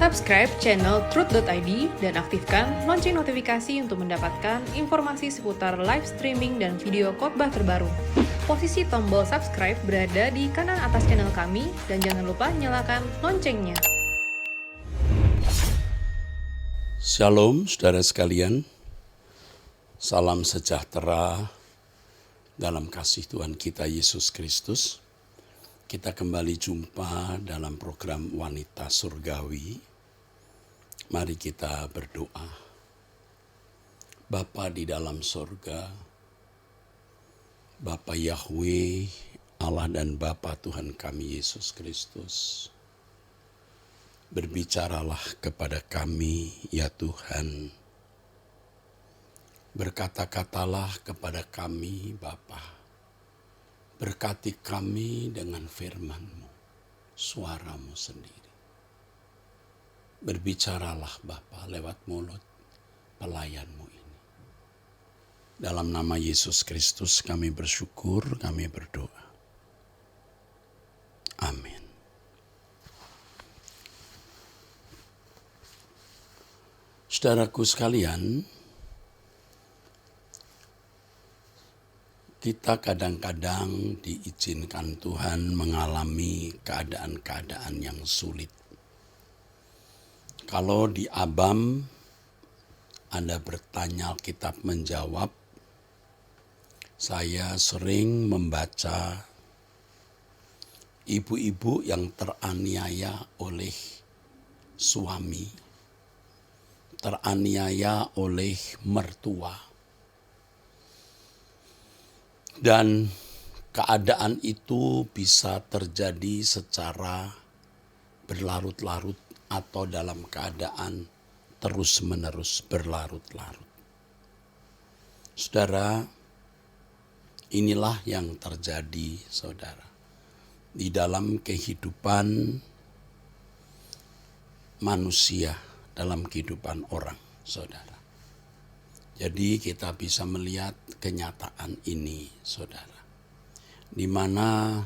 Subscribe channel Truth.id dan aktifkan lonceng notifikasi untuk mendapatkan informasi seputar live streaming dan video khotbah terbaru. Posisi tombol subscribe berada di kanan atas channel kami dan jangan lupa nyalakan loncengnya. Shalom saudara sekalian, salam sejahtera dalam kasih Tuhan kita Yesus Kristus. Kita kembali jumpa dalam program Wanita Surgawi. Mari kita berdoa. Bapa di dalam surga, Bapa Yahweh, Allah dan Bapa Tuhan kami Yesus Kristus. Berbicaralah kepada kami, ya Tuhan. Berkata-katalah kepada kami, Bapa. Berkati kami dengan firman-Mu, suara-Mu sendiri. Berbicaralah Bapa lewat mulut pelayan-Mu ini. Dalam nama Yesus Kristus kami bersyukur, kami berdoa. Amin. Saudaraku sekalian, kita kadang-kadang diizinkan Tuhan mengalami keadaan-keadaan yang sulit. Kalau di Abam, Anda bertanya, Alkitab menjawab, saya sering membaca ibu-ibu yang teraniaya oleh suami, teraniaya oleh mertua. Dan keadaan itu bisa terjadi secara berlarut-larut atau dalam keadaan terus-menerus berlarut-larut. Saudara, inilah yang terjadi, saudara, di dalam kehidupan manusia, dalam kehidupan orang, saudara. Jadi kita bisa melihat kenyataan ini, saudara. Di mana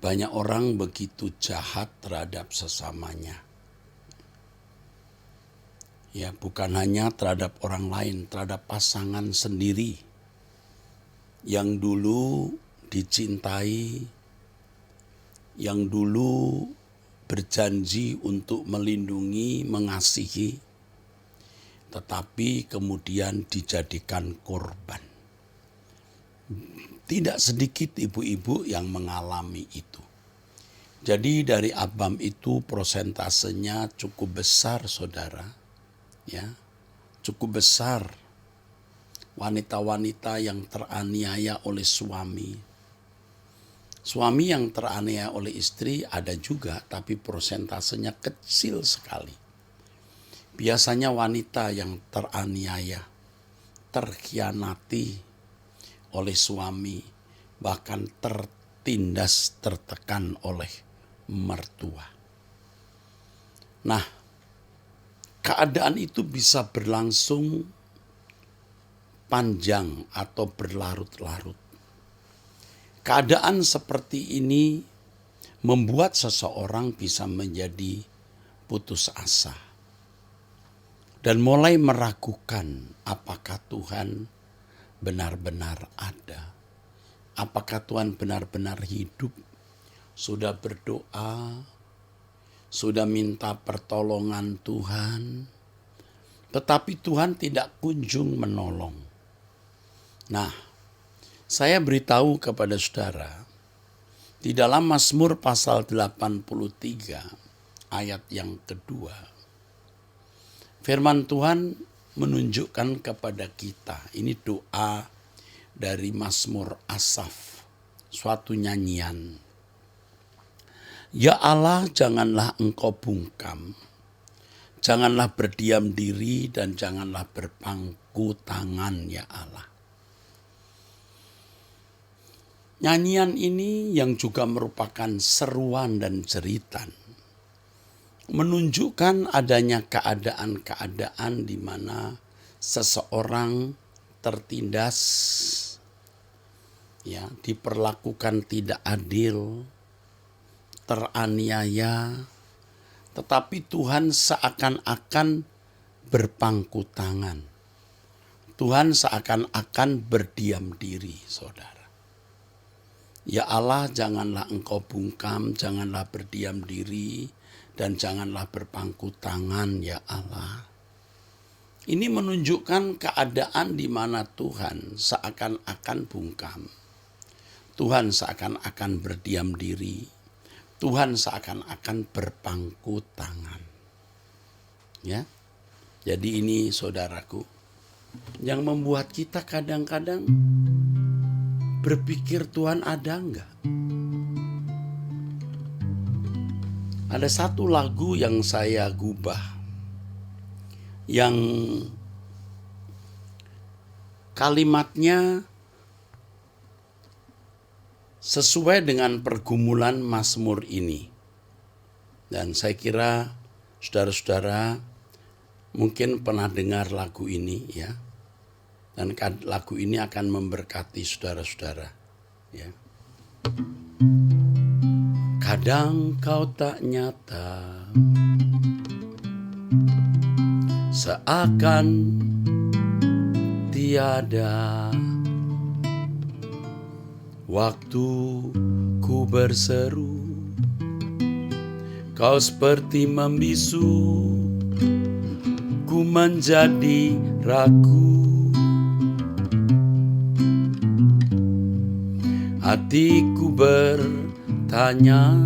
banyak orang begitu jahat terhadap sesamanya. Ya, bukan hanya terhadap orang lain, terhadap pasangan sendiri. Yang dulu dicintai, yang dulu berjanji untuk melindungi, mengasihi, tetapi kemudian dijadikan korban. Tidak sedikit ibu-ibu yang mengalami itu. Jadi dari Abam itu prosentasenya cukup besar, saudara. Ya, cukup besar. Wanita-wanita yang teraniaya oleh suami. Suami yang teraniaya oleh istri ada juga, tapi prosentasenya kecil sekali. Biasanya wanita yang teraniaya, terkhianati oleh suami, bahkan tertindas, tertekan oleh mertua. Nah, keadaan itu bisa berlangsung panjang atau berlarut-larut. Keadaan seperti ini membuat seseorang bisa menjadi putus asa. Dan mulai meragukan apakah Tuhan benar-benar ada. Apakah Tuhan benar-benar hidup. Sudah berdoa, sudah minta pertolongan Tuhan. Tetapi Tuhan tidak kunjung menolong. Nah, saya beritahu kepada saudara, di dalam Mazmur pasal 83 ayat yang kedua, firman Tuhan menunjukkan kepada kita, ini doa dari Mazmur Asaf, suatu nyanyian. Ya Allah, janganlah Engkau bungkam, janganlah berdiam diri dan janganlah berpangku tangan, ya Allah. Nyanyian ini yang juga merupakan seruan dan jeritan, menunjukkan adanya keadaan-keadaan di mana seseorang tertindas, ya, diperlakukan tidak adil, teraniaya, tetapi Tuhan seakan-akan berpangku tangan. Tuhan seakan-akan berdiam diri, saudara. Ya Allah, janganlah Engkau bungkam, janganlah berdiam diri, dan janganlah berpangku tangan, ya Allah. Ini menunjukkan keadaan di mana Tuhan seakan-akan bungkam. Tuhan seakan-akan berdiam diri. Tuhan seakan-akan berpangku tangan. Ya. Jadi ini saudaraku, yang membuat kita kadang-kadang berpikir Tuhan ada enggak? Ada satu lagu yang saya gubah, yang kalimatnya sesuai dengan pergumulan Mazmur ini. Dan saya kira saudara-saudara mungkin pernah dengar lagu ini, ya. Dan lagu ini akan memberkati saudara-saudara, ya. Kadang kau tak nyata, seakan tiada. Waktu ku berseru, kau seperti membisu, ku menjadi ragu. Hatiku bertanya,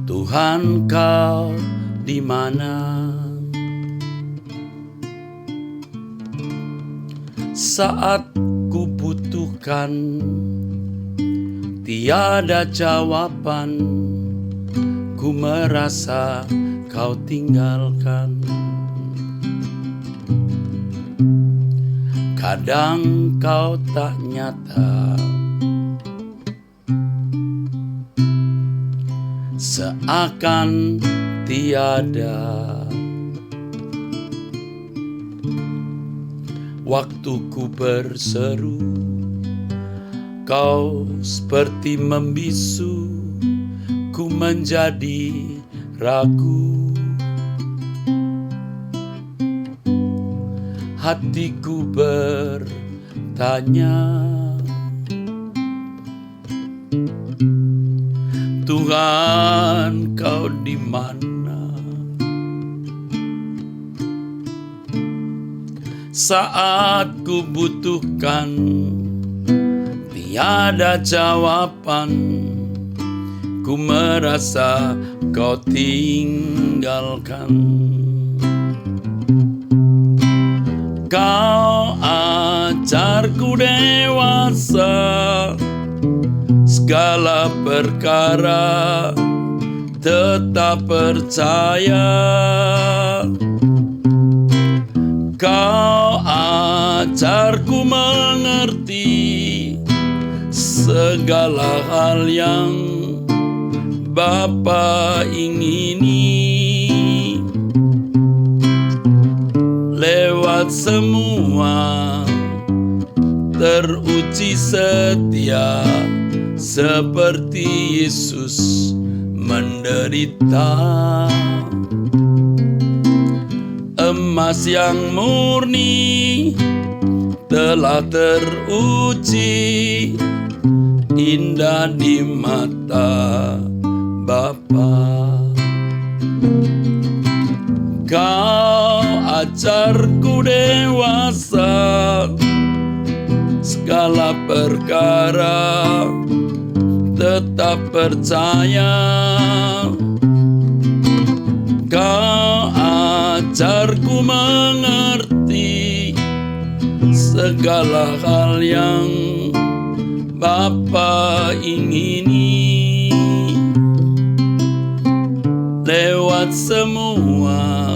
Tuhan kau di mana? Saat ku butuhkan, tiada jawaban, ku merasa kau tinggalkan. Kadang kau tak nyata, seakan tiada. Waktu ku berseru, kau seperti membisu, ku menjadi ragu. Hatiku bertanya, Tuhan kau di mana? Saat ku butuhkan, tiada jawaban, ku merasa kau tinggalkan. Kau ajarku dewasa, segala perkara tetap percaya. Kau ajarku mengerti segala hal yang Bapa ingini. Lewat semua teruji setia, seperti Yesus menderita. Emas yang murni telah teruji, indah di mata Bapa. Kau ajarku dewasa, segala perkara tetap percaya. Kau ajarku mengerti segala hal yang Bapa ingini. Lewat semua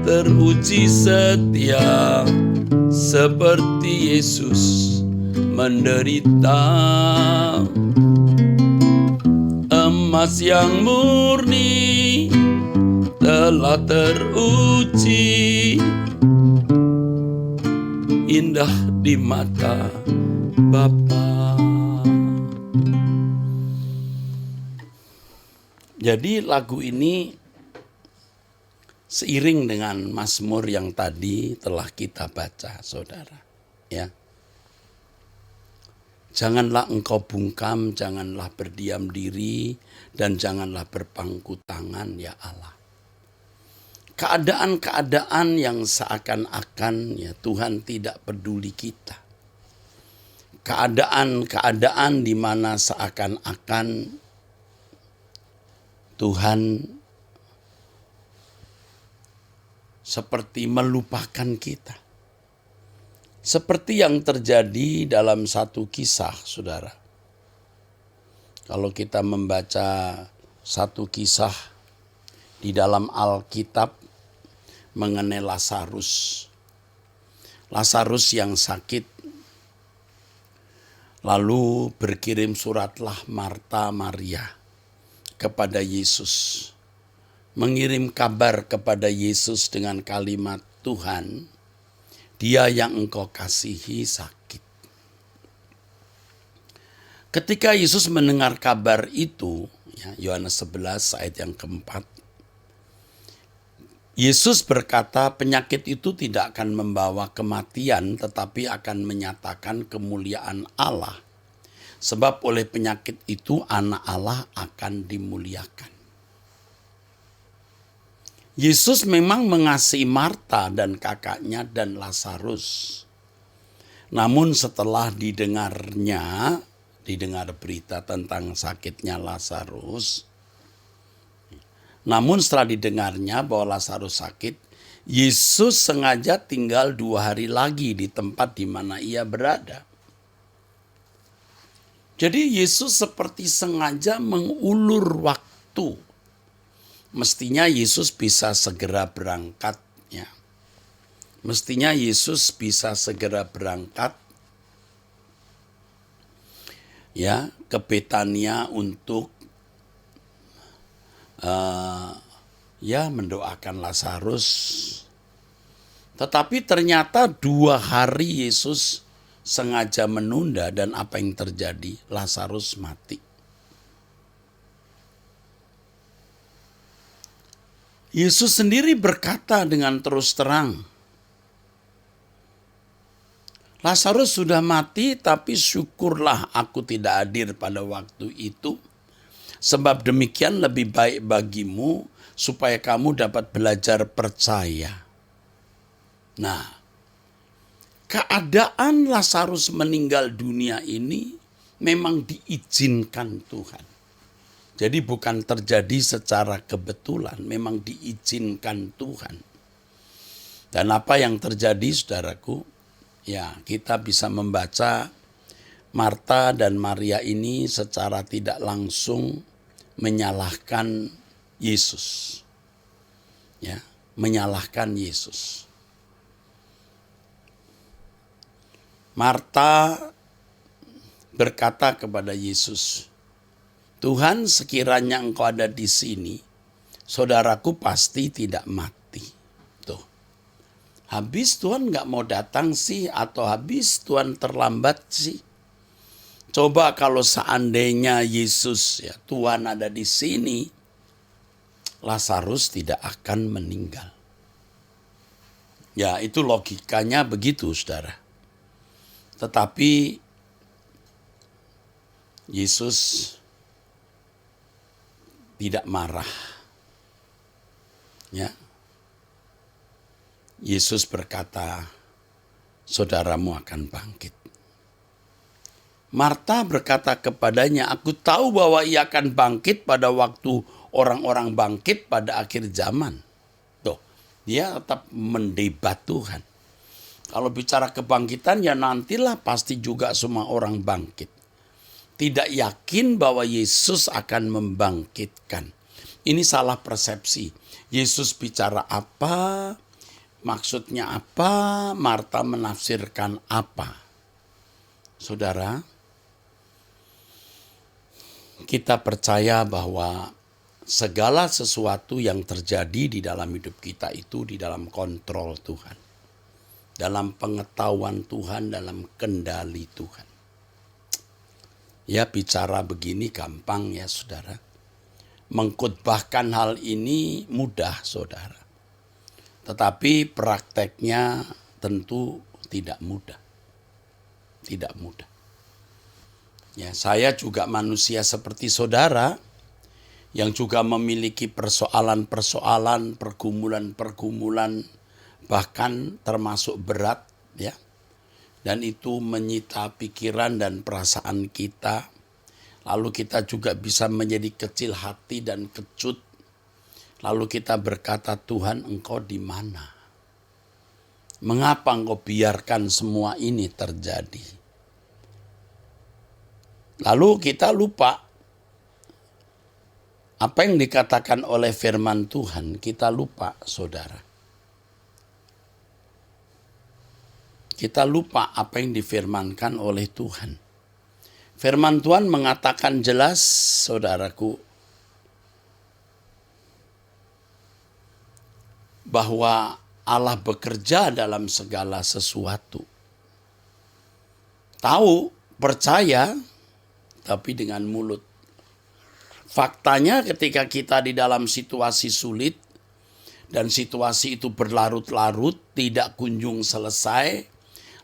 teruji setia, seperti Yesus menderita. Emas yang murni telah teruji, indah di mata Bapa. Jadi lagu ini seiring dengan Mazmur yang tadi telah kita baca, saudara. Ya. Janganlah engkau bungkam, janganlah berdiam diri, dan janganlah berpangku tangan, ya Allah. Keadaan-keadaan yang seakan-akan ya Tuhan tidak peduli kita. Keadaan-keadaan di mana seakan-akan Tuhan seperti melupakan kita. Seperti yang terjadi dalam satu kisah, saudara. Kalau kita membaca satu kisah di dalam Alkitab mengenai Lazarus. Lazarus yang sakit, lalu berkirim suratlah Marta Maria kepada Yesus. Mengirim kabar kepada Yesus dengan kalimat, Tuhan, dia yang engkau kasihi sakit. Ketika Yesus mendengar kabar itu, ya, Yohanes 11 ayat yang keempat, Yesus berkata penyakit itu tidak akan membawa kematian tetapi akan menyatakan kemuliaan Allah. Sebab oleh penyakit itu anak Allah akan dimuliakan. Yesus memang mengasihi Marta dan kakaknya dan Lazarus. Namun setelah didengar berita tentang sakitnya Lazarus, namun setelah didengarnya bahwa Lazarus sakit, Yesus sengaja tinggal 2 hari lagi di tempat di mana ia berada. Jadi Yesus seperti sengaja mengulur waktu. Mestinya Yesus bisa segera berangkat. Ya. Mestinya Yesus bisa segera berangkat ya, ke Betania untuk mendoakan Lazarus. Tetapi ternyata 2 hari Yesus sengaja menunda dan apa yang terjadi? Lazarus mati. Yesus sendiri berkata dengan terus terang, Lazarus sudah mati, tapi syukurlah aku tidak hadir pada waktu itu. Sebab demikian lebih baik bagimu supaya kamu dapat belajar percaya. Nah, keadaan Lazarus meninggal dunia ini memang diizinkan Tuhan. Jadi bukan terjadi secara kebetulan, memang diizinkan Tuhan. Dan apa yang terjadi, saudaraku? Ya, kita bisa membaca Marta dan Maria ini secara tidak langsung menyalahkan Yesus. Ya, menyalahkan Yesus. Marta berkata kepada Yesus, Tuhan, sekiranya engkau ada di sini, saudaraku pasti tidak mati. Tuh. Habis Tuhan gak mau datang sih, atau habis Tuhan terlambat sih. Coba kalau seandainya Yesus, ya Tuhan ada di sini, Lazarus tidak akan meninggal. Ya, itu logikanya begitu, saudara. Tetapi Yesus tidak marah. Ya. Yesus berkata, saudaramu akan bangkit. Marta berkata kepadanya, aku tahu bahwa ia akan bangkit pada waktu orang-orang bangkit pada akhir zaman. Tuh, dia tetap mendebat Tuhan. Kalau bicara kebangkitan ya nantilah pasti juga semua orang bangkit. Tidak yakin bahwa Yesus akan membangkitkan. Ini salah persepsi. Yesus bicara apa? Maksudnya apa? Marta menafsirkan apa? Saudara, kita percaya bahwa segala sesuatu yang terjadi di dalam hidup kita itu di dalam kontrol Tuhan. Dalam pengetahuan Tuhan, dalam kendali Tuhan. Ya bicara begini gampang ya saudara. mengkhotbahkan hal ini mudah, saudara. Tetapi prakteknya tentu tidak mudah. Tidak mudah. Ya, saya juga manusia seperti saudara yang juga memiliki persoalan-persoalan, pergumulan-pergumulan, bahkan termasuk berat, ya. Dan itu menyita pikiran dan perasaan kita. Lalu kita juga bisa menjadi kecil hati dan kecut. Lalu kita berkata, Tuhan, Engkau di mana? Mengapa Engkau biarkan semua ini terjadi? Lalu kita lupa apa yang dikatakan oleh firman Tuhan. Kita lupa, saudara. Kita lupa apa yang difirmankan oleh Tuhan. Firman Tuhan mengatakan jelas, saudaraku, bahwa Allah bekerja dalam segala sesuatu. Tahu, percaya, tapi dengan mulut. Faktanya ketika kita di dalam situasi sulit, dan situasi itu berlarut-larut, tidak kunjung selesai,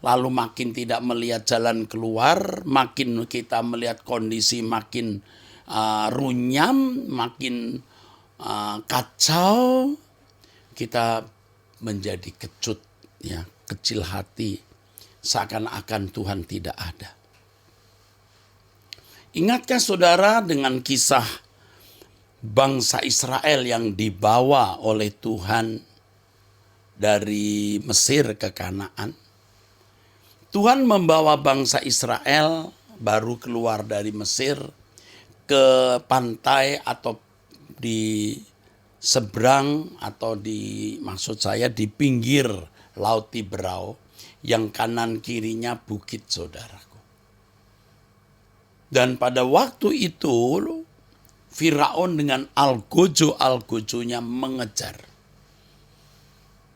lalu makin tidak melihat jalan keluar, makin kita melihat kondisi makin runyam, makin kacau, kita menjadi kecut, ya, kecil hati, seakan-akan Tuhan tidak ada. Ingatkah saudara dengan kisah bangsa Israel yang dibawa oleh Tuhan dari Mesir ke Kanaan? Tuhan membawa bangsa Israel baru keluar dari Mesir ke pantai atau di seberang atau maksud saya di pinggir Laut Tiberau yang kanan kirinya bukit, saudaraku. Dan pada waktu itu Firaun dengan algojo-algojonya mengejar.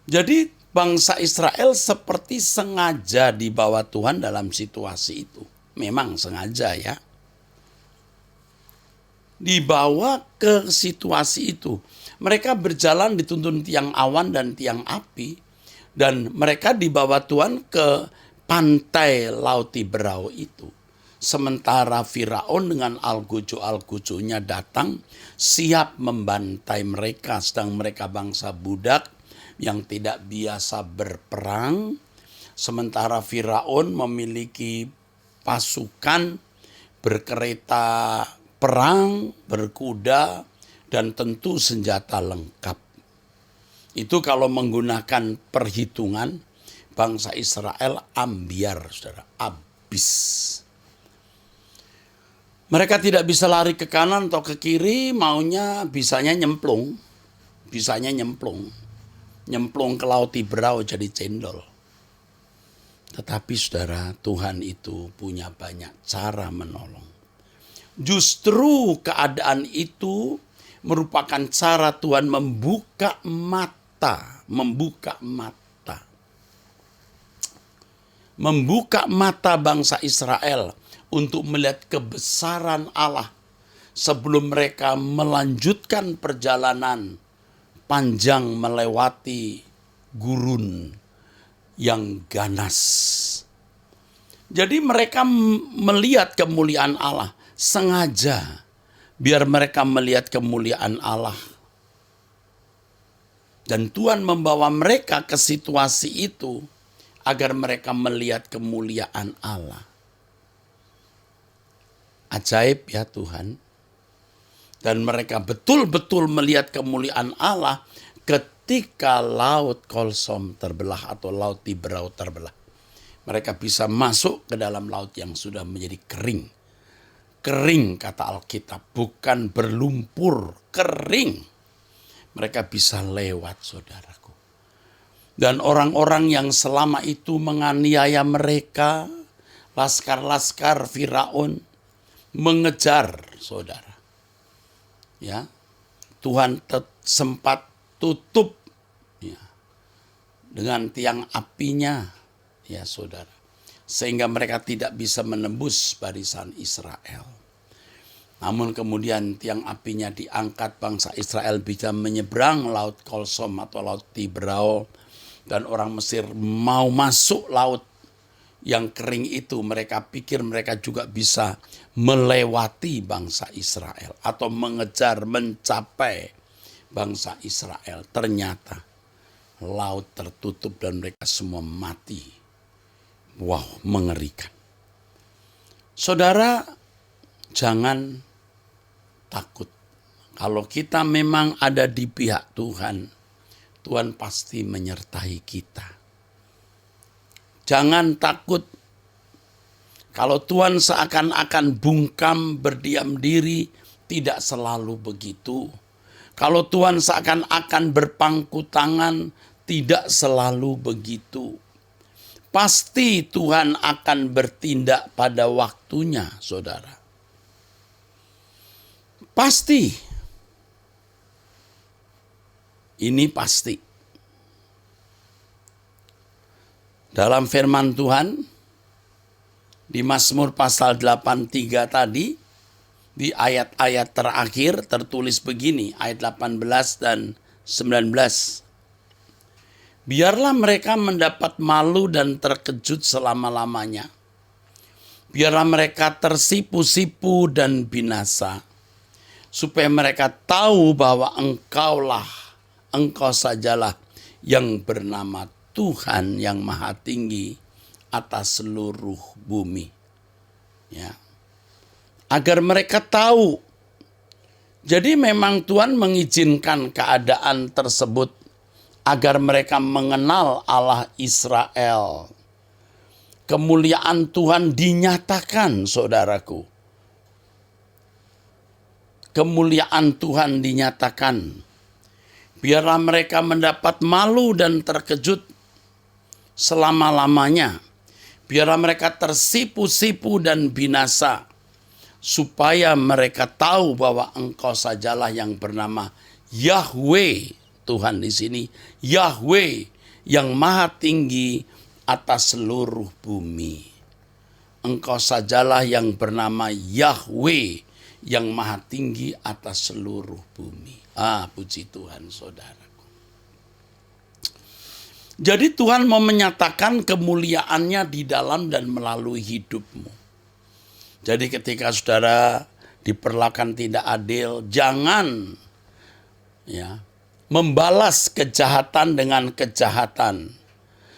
Jadi bangsa Israel seperti sengaja dibawa Tuhan dalam situasi itu. Memang sengaja, ya. Dibawa ke situasi itu. Mereka berjalan dituntun tiang awan dan tiang api. Dan mereka dibawa Tuhan ke pantai Laut Tiberau itu. Sementara Firaun dengan algojo-algojonya datang, siap membantai mereka. Sedang mereka bangsa budak yang tidak biasa berperang. Sementara Firaun memiliki pasukan berkereta perang, berkuda, dan tentu senjata lengkap. Itu kalau menggunakan perhitungan, bangsa Israel ambiar, saudara, habis. Mereka tidak bisa lari ke kanan atau ke kiri, bisanya nyemplung. Nyemplung ke Laut Tiberau jadi cendol. Tetapi saudara, Tuhan itu punya banyak cara menolong. Justru keadaan itu merupakan cara Tuhan membuka mata. Membuka mata bangsa Israel untuk melihat kebesaran Allah sebelum mereka melanjutkan perjalanan panjang melewati gurun yang ganas. Jadi mereka melihat kemuliaan Allah sengaja. Biar mereka melihat kemuliaan Allah. Dan Tuhan membawa mereka ke situasi itu agar mereka melihat kemuliaan Allah. Ajaib, ya Tuhan. Dan mereka betul-betul melihat kemuliaan Allah ketika Laut Kolsom terbelah atau Laut Tiberau terbelah. Mereka bisa masuk ke dalam laut yang sudah menjadi kering. Kering, kata Alkitab, bukan berlumpur, kering. Mereka bisa lewat, saudaraku. Dan orang-orang yang selama itu menganiaya mereka, laskar-laskar Firaun, mengejar, saudara. Ya, Tuhan sempat tutup, ya, dengan tiang apinya, ya saudara. Sehingga mereka tidak bisa menembus barisan Israel. Namun kemudian tiang apinya diangkat, bangsa Israel bisa menyeberang Laut Kolsom atau Laut Tiberau. Dan orang Mesir mau masuk laut yang kering itu. Mereka pikir mereka juga bisa melewati bangsa Israel. Atau mengejar, mencapai bangsa Israel. Ternyata laut tertutup dan mereka semua mati. Wow, mengerikan. Saudara, jangan takut. Kalau kita memang ada di pihak Tuhan, Tuhan pasti menyertai kita. Jangan takut. Kalau Tuhan seakan-akan bungkam, berdiam diri, tidak selalu begitu. Kalau Tuhan seakan-akan berpangku tangan, tidak selalu begitu. Pasti Tuhan akan bertindak pada waktunya, saudara. Pasti. Ini pasti. Dalam firman Tuhan, di Mazmur pasal 83 tadi, di ayat-ayat terakhir tertulis begini, ayat 18 dan 19. Biarlah mereka mendapat malu dan terkejut selama-lamanya. Biarlah mereka tersipu-sipu dan binasa. Supaya mereka tahu bahwa Engkau sajalah yang bernama Tuhan yang Maha Tinggi atas seluruh bumi. Ya. Agar mereka tahu. Jadi memang Tuhan mengizinkan keadaan tersebut agar mereka mengenal Allah Israel. Kemuliaan Tuhan dinyatakan, saudaraku. Kemuliaan Tuhan dinyatakan. Biarlah mereka mendapat malu dan terkejut selama-lamanya. Biarlah mereka tersipu-sipu dan binasa. Supaya mereka tahu bahwa Engkau sajalah yang bernama Yahweh. Tuhan di sini, Yahweh yang Maha Tinggi atas seluruh bumi. Engkau sajalah yang bernama Yahweh yang Maha Tinggi atas seluruh bumi. Puji Tuhan, saudaraku. Jadi Tuhan mau menyatakan kemuliaannya di dalam dan melalui hidupmu. Jadi ketika saudara diperlakukan tidak adil, jangan membalas kejahatan dengan kejahatan.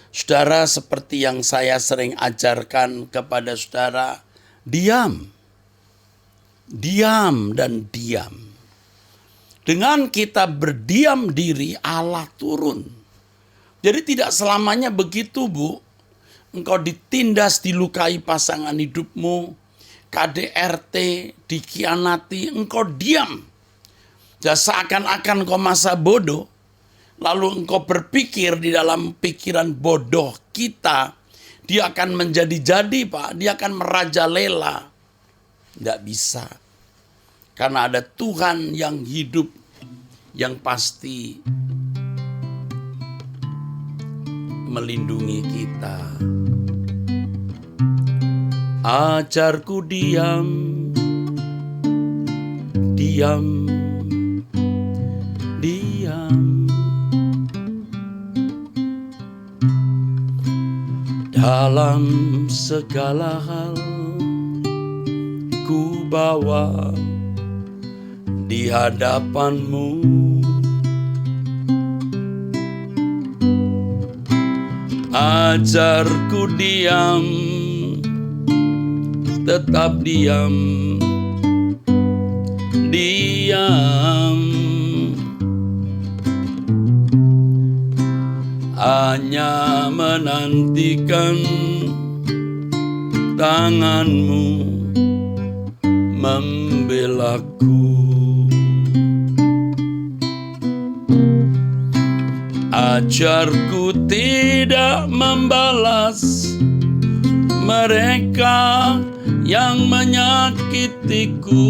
Saudara, seperti yang saya sering ajarkan kepada saudara, diam. Diam dan diam. Dengan kita berdiam diri, Allah turun. Jadi tidak selamanya begitu, Bu. Engkau ditindas, dilukai pasangan hidupmu, KDRT, dikhianati, engkau diam. Ya, seakan-akan engkau masa bodoh. Lalu engkau berpikir di dalam pikiran bodoh kita, dia akan menjadi-jadi, Pak. Dia akan merajalela. Tidak bisa. Karena ada Tuhan yang hidup, yang pasti melindungi kita. Ajarku diam, diam, diam. Dalam segala hal ku bawa di hadapanmu. Ajarku diam, tetap diam, diam. Hanya menantikan tanganmu membelaku. Ajarku tidak membalas mereka yang menyakitiku.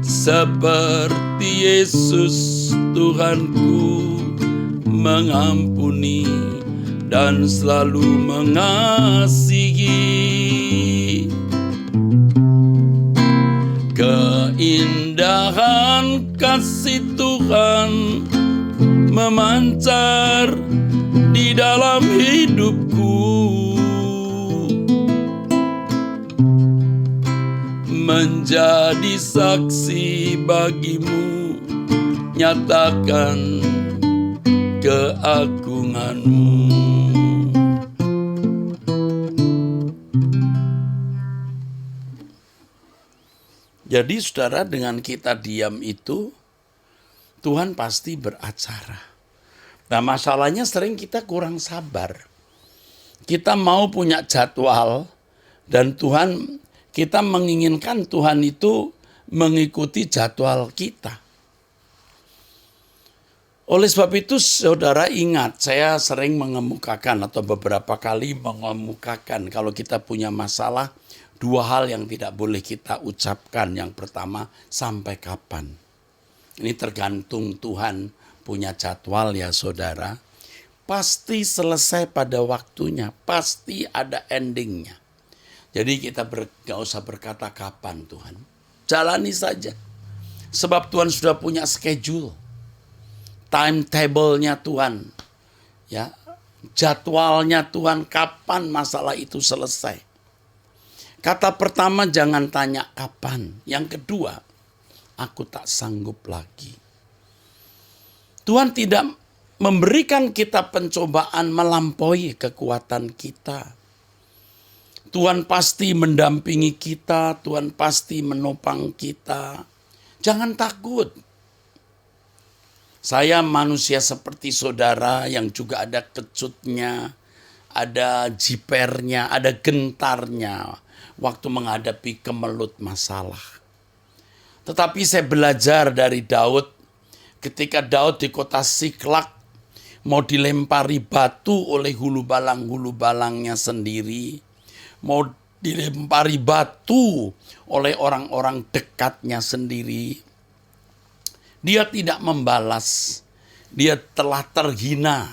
Seperti Yesus Tuhanku mengampuni dan selalu mengasihi. memancar di dalam hidupku, menjadi saksi bagimu, nyatakan keagunganmu. Jadi saudara, dengan kita diam itu, Tuhan pasti beracara. Nah, masalahnya sering kita kurang sabar. Kita mau punya jadwal, dan kita menginginkan Tuhan itu mengikuti jadwal kita. Oleh sebab itu, saudara ingat, saya sering mengemukakan atau beberapa kali mengemukakan kalau kita punya masalah, dua hal yang tidak boleh kita ucapkan. Yang pertama, sampai kapan? Ini tergantung Tuhan punya jadwal ya saudara. Pasti selesai pada waktunya, pasti ada endingnya. Jadi kita gak usah berkata kapan Tuhan. Jalani saja. Sebab Tuhan sudah punya schedule. Timetable-nya Tuhan. Ya, jadwalnya Tuhan kapan masalah itu selesai. Kata pertama, jangan tanya kapan. Yang kedua, aku tak sanggup lagi. Tuhan tidak memberikan kita pencobaan melampaui kekuatan kita. Tuhan pasti mendampingi kita, Tuhan pasti menopang kita. Jangan takut. Saya manusia seperti saudara yang juga ada kecutnya, ada jipernya, ada gentarnya waktu menghadapi kemelut masalah. Tetapi saya belajar dari Daud, ketika Daud di kota Siklak mau dilempari batu oleh hulu balangnya sendiri, mau dilempari batu oleh orang-orang dekatnya sendiri, dia tidak membalas. Dia telah terhina,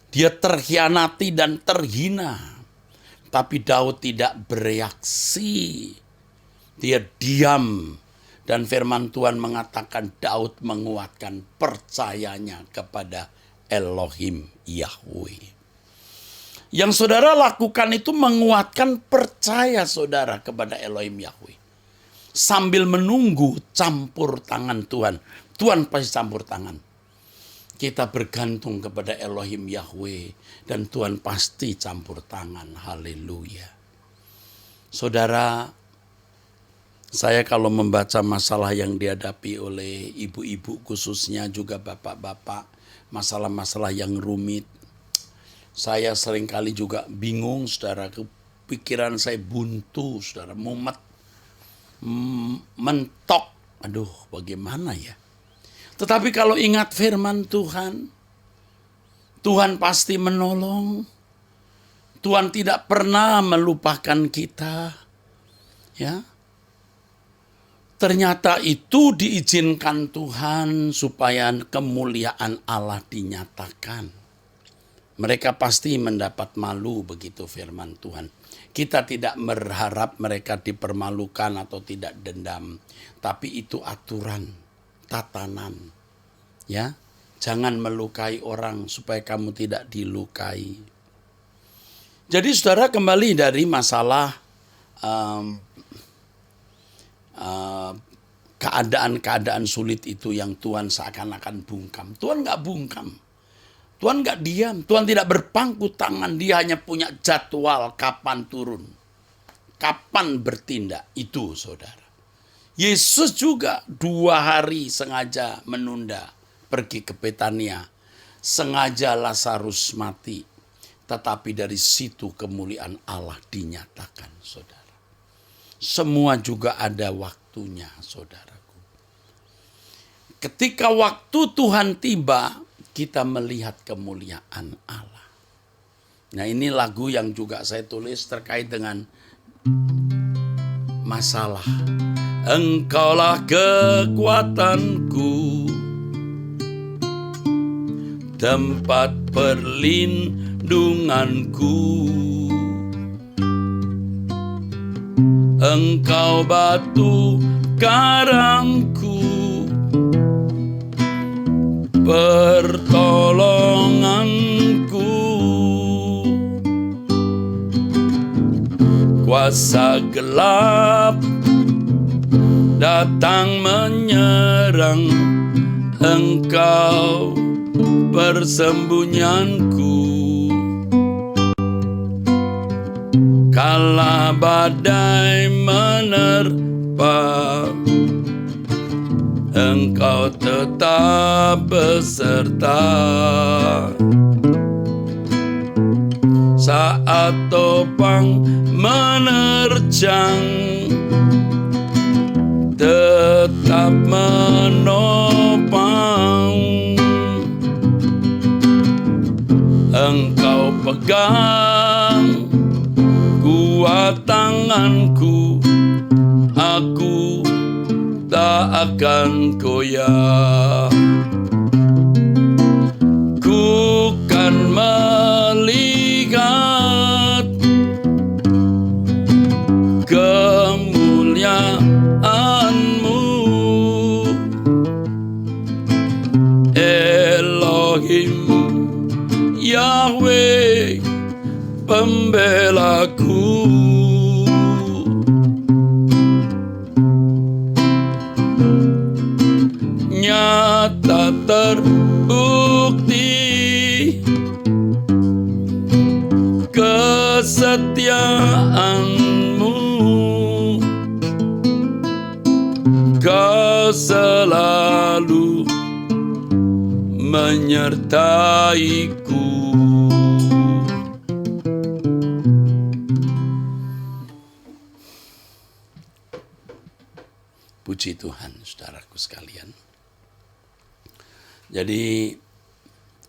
dia terkhianati dan terhina. Tapi Daud tidak bereaksi. Dia diam. Dan firman Tuhan mengatakan Daud menguatkan percayanya kepada Elohim Yahweh. Yang saudara lakukan itu menguatkan percaya saudara kepada Elohim Yahweh. Sambil menunggu campur tangan Tuhan. Tuhan pasti campur tangan. Kita bergantung kepada Elohim Yahweh dan Tuhan pasti campur tangan. Haleluya. Saudara, saya kalau membaca masalah yang dihadapi oleh ibu-ibu khususnya juga bapak-bapak, masalah-masalah yang rumit, saya seringkali juga bingung, saudara. Pikiran saya buntu, saudara, mumet, mentok. Aduh, bagaimana ya? Tetapi kalau ingat firman Tuhan, Tuhan pasti menolong. Tuhan tidak pernah melupakan kita. Ya. Ternyata itu diizinkan Tuhan supaya kemuliaan Allah dinyatakan. Mereka pasti mendapat malu, begitu firman Tuhan. Kita tidak berharap mereka dipermalukan atau tidak dendam, tapi itu aturan, tatanan. Ya, jangan melukai orang supaya kamu tidak dilukai. Jadi saudara, kembali dari masalah keadaan-keadaan sulit itu yang Tuhan seakan-akan bungkam. Tuhan gak bungkam. Tuhan gak diam. Tuhan tidak berpangku tangan. Dia hanya punya jadwal kapan turun. Kapan bertindak. Itu saudara. Yesus juga 2 hari sengaja menunda pergi ke Betania. Sengaja Lazarus mati. Tetapi dari situ kemuliaan Allah dinyatakan saudara. Semua juga ada waktunya saudaraku. Ketika waktu Tuhan tiba, kita melihat kemuliaan Allah. Nah, ini lagu yang juga saya tulis terkait dengan masalah. Engkaulah kekuatanku, tempat perlindunganku. Engkau batu karangku, pertolonganku. Kuasa gelap datang menyerang, Engkau persembunyianku. Kala badai menerpa, Engkau tetap beserta. Saat topang menerjang, tetap menopang. Engkau pegang kuat tanganku, aku tak akan goyah. Ku kan melihat kemuliaan-Mu, Elohim Yahweh, pembelaku. Nyata terbukti kesetiaan-Mu, Kau selalu menyertaiku. Puji Tuhan, saudaraku sekalian. Jadi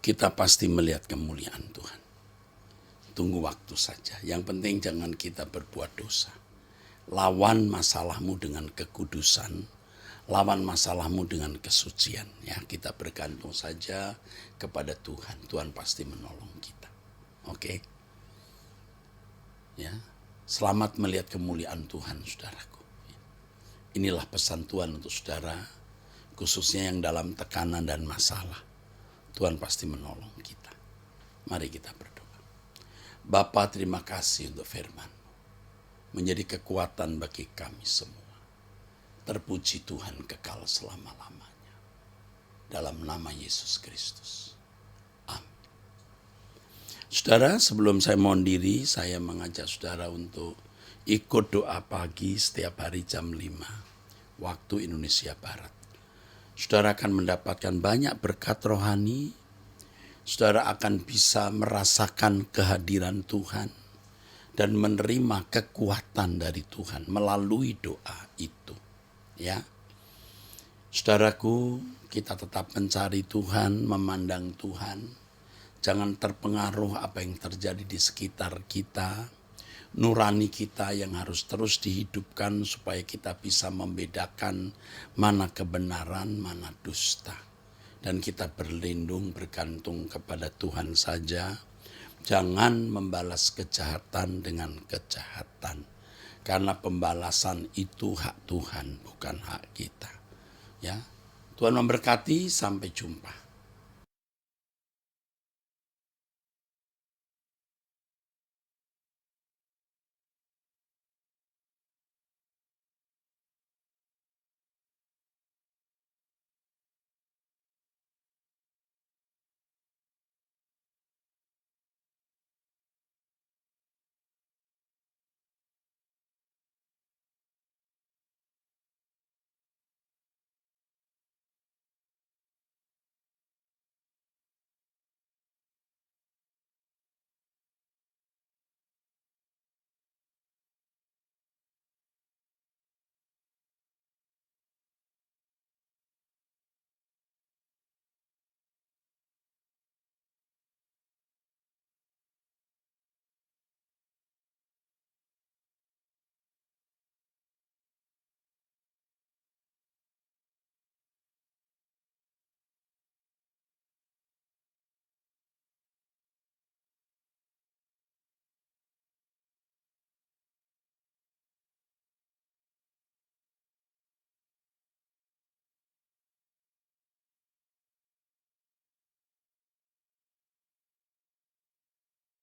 kita pasti melihat kemuliaan Tuhan. Tunggu waktu saja. Yang penting jangan kita berbuat dosa. Lawan masalahmu dengan kekudusan. Lawan masalahmu dengan kesucian. Ya, kita bergantung saja kepada Tuhan. Tuhan pasti menolong kita. Oke? Ya, selamat melihat kemuliaan Tuhan, saudaraku. Inilah pesan Tuhan untuk saudara, khususnya yang dalam tekanan dan masalah. Tuhan pasti menolong kita. Mari kita berdoa. Bapa, terima kasih untuk firman-Mu. Menjadi kekuatan bagi kami semua. Terpuji Tuhan kekal selama-lamanya. Dalam nama Yesus Kristus. Amin. Saudara, sebelum saya mohon diri, saya mengajak saudara untuk ikut doa pagi setiap hari jam 5 waktu Indonesia Barat. Saudara akan mendapatkan banyak berkat rohani. Saudara akan bisa merasakan kehadiran Tuhan dan menerima kekuatan dari Tuhan melalui doa itu. Ya, saudaraku, kita tetap mencari Tuhan, memandang Tuhan. Jangan terpengaruh apa yang terjadi di sekitar kita. Nurani kita yang harus terus dihidupkan supaya kita bisa membedakan mana kebenaran, mana dusta. Dan kita berlindung, bergantung kepada Tuhan saja. Jangan membalas kejahatan dengan kejahatan. Karena pembalasan itu hak Tuhan, bukan hak kita. Ya, Tuhan memberkati, sampai jumpa.